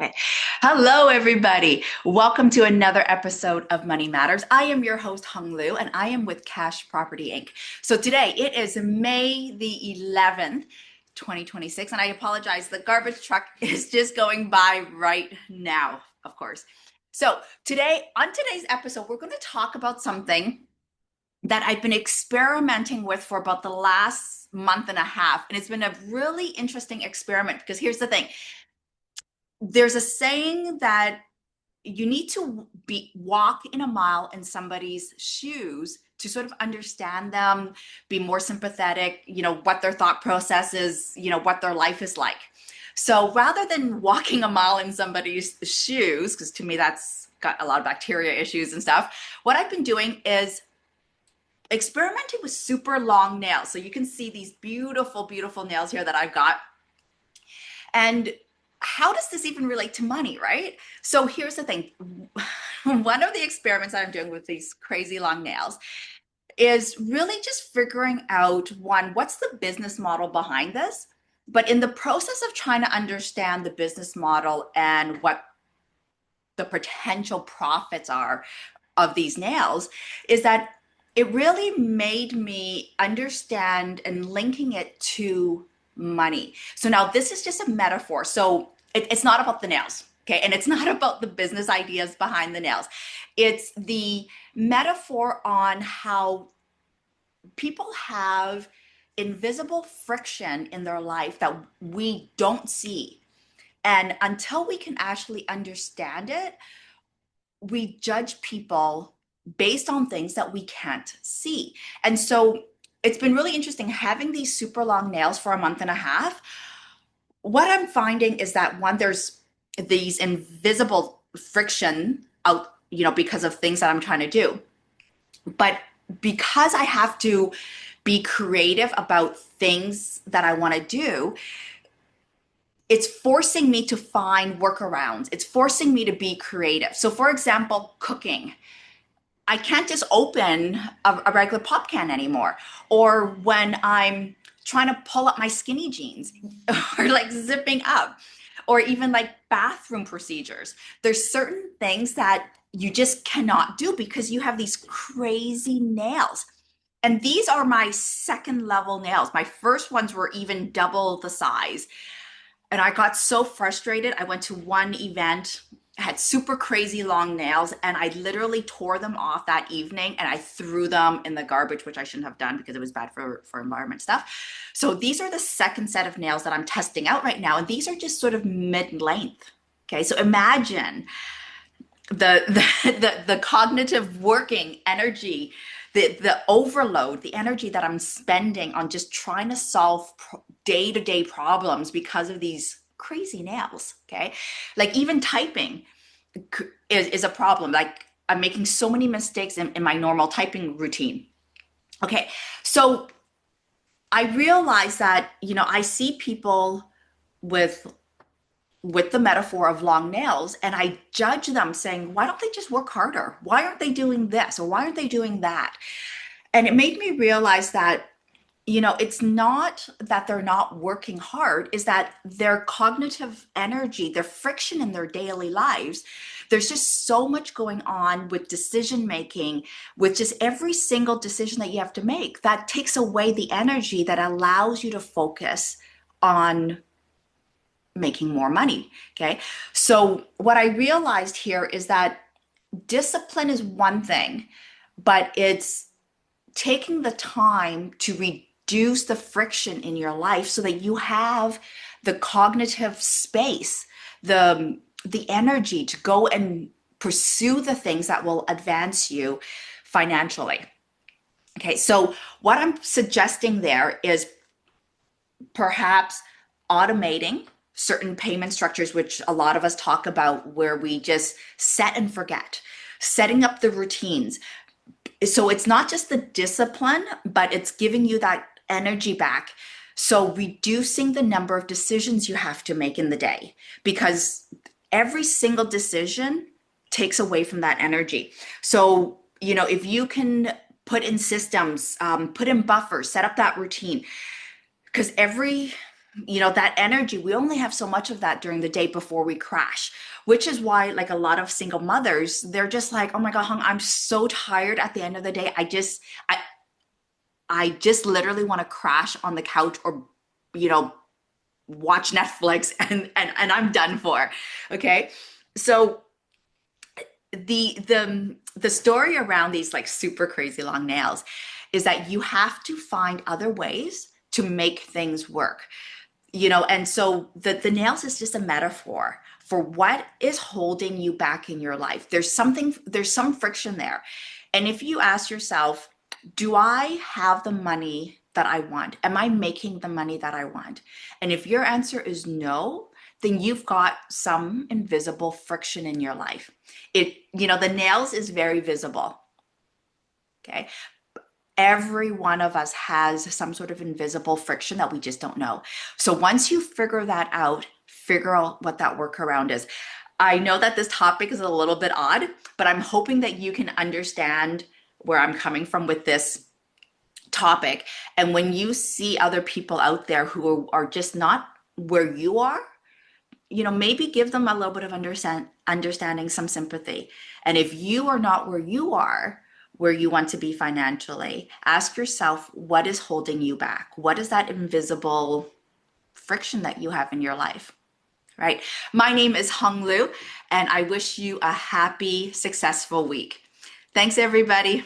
Okay. Hello, everybody. Welcome to another episode of Money Matters. I am your host, Hung Lu, and I am with Cash Property Inc. So today it is May the 11th, 2026, and I apologize. The garbage truck is just going by right now, of course. So on today's episode, we're going to talk about something that I've been experimenting with for about the last month and a half. And it's been a really interesting experiment because here's the thing. There's a saying that you need to be walk in a mile in somebody's shoes to sort of understand them, be more sympathetic, what their thought process is, what their life is like. So rather than walking a mile in somebody's shoes, because to me that's got a lot of bacteria issues and stuff, what I've been doing is experimenting with super long nails. So you can see these beautiful, beautiful nails here that I've got. And how does this even relate to money, right? So here's the thing. One of the experiments that I'm doing with these crazy long nails is really just figuring out one, what's the business model behind this? But in the process of trying to understand the business model and what the potential profits are of these nails, is that it really made me understand and linking it to money. So now this is just a metaphor. So it's not about the nails, okay? And it's not about the business ideas behind the nails. It's the metaphor on how people have invisible friction in their life that we don't see. And until we can actually understand it, we judge people based on things that we can't see. And so it's been really interesting having these super long nails for a month and a half. What I'm finding is that one, there's these invisible friction out, because of things that I'm trying to do. But because I have to be creative about things that I want to do, it's forcing me to find workarounds. It's forcing me to be creative. So, for example, cooking. I can't just open a regular pop can anymore. Or when I'm trying to pull up my skinny jeans or like zipping up, or even like bathroom procedures. There's certain things that you just cannot do because you have these crazy nails. And these are my second level nails. My first ones were even double the size. And I got so frustrated. I went to one event, had super crazy long nails, and I literally tore them off that evening and I threw them in the garbage, which I shouldn't have done because it was bad for environment stuff. So these are the second set of nails that I'm testing out right now. And these are just sort of mid-length. Okay, so imagine the cognitive working energy, the overload, the energy that I'm spending on just trying to solve day-to-day problems because of these crazy nails. Okay, like even typing is a problem. Like I'm making so many mistakes in my normal typing routine. Okay, so I realize that I see people with the metaphor of long nails and I judge them saying, why don't they just work harder? Why aren't they doing this or why aren't they doing that? And it made me realize that it's not that they're not working hard, is that their cognitive energy, their friction in their daily lives, there's just so much going on with decision making, with just every single decision that you have to make that takes away the energy that allows you to focus on making more money. Okay. So what I realized here is that discipline is one thing, but it's taking the time to reduce the friction in your life so that you have the cognitive space, the energy to go and pursue the things that will advance you financially. Okay, so what I'm suggesting there is perhaps automating certain payment structures, which a lot of us talk about, where we just set and forget, setting up the routines. So it's not just the discipline, but it's giving you that energy back. So reducing the number of decisions you have to make in the day, because every single decision takes away from that energy. So, if you can put in systems, put in buffers, set up that routine, because that energy, we only have so much of that during the day before we crash, which is why like a lot of single mothers, they're just like, oh my God, Hung, I'm so tired at the end of the day. I just literally want to crash on the couch or, you know, watch Netflix and I'm done for. Okay. So the story around these like super crazy long nails is that you have to find other ways to make things work. And so the nails is just a metaphor for what is holding you back in your life. There's some friction there. And if you ask yourself, do I have the money that I want? Am I making the money that I want? And if your answer is no, then you've got some invisible friction in your life. The nails is very visible. Okay. Every one of us has some sort of invisible friction that we just don't know. So once you figure that out, figure out what that workaround is. I know that this topic is a little bit odd, but I'm hoping that you can understand where I'm coming from with this topic. And when you see other people out there who are just not where you are, maybe give them a little bit of understanding, some sympathy. And if you are not where you are, where you want to be financially, ask yourself, what is holding you back? What is that invisible friction that you have in your life? Right? My name is Hung Lu, and I wish you a happy, successful week. Thanks, everybody.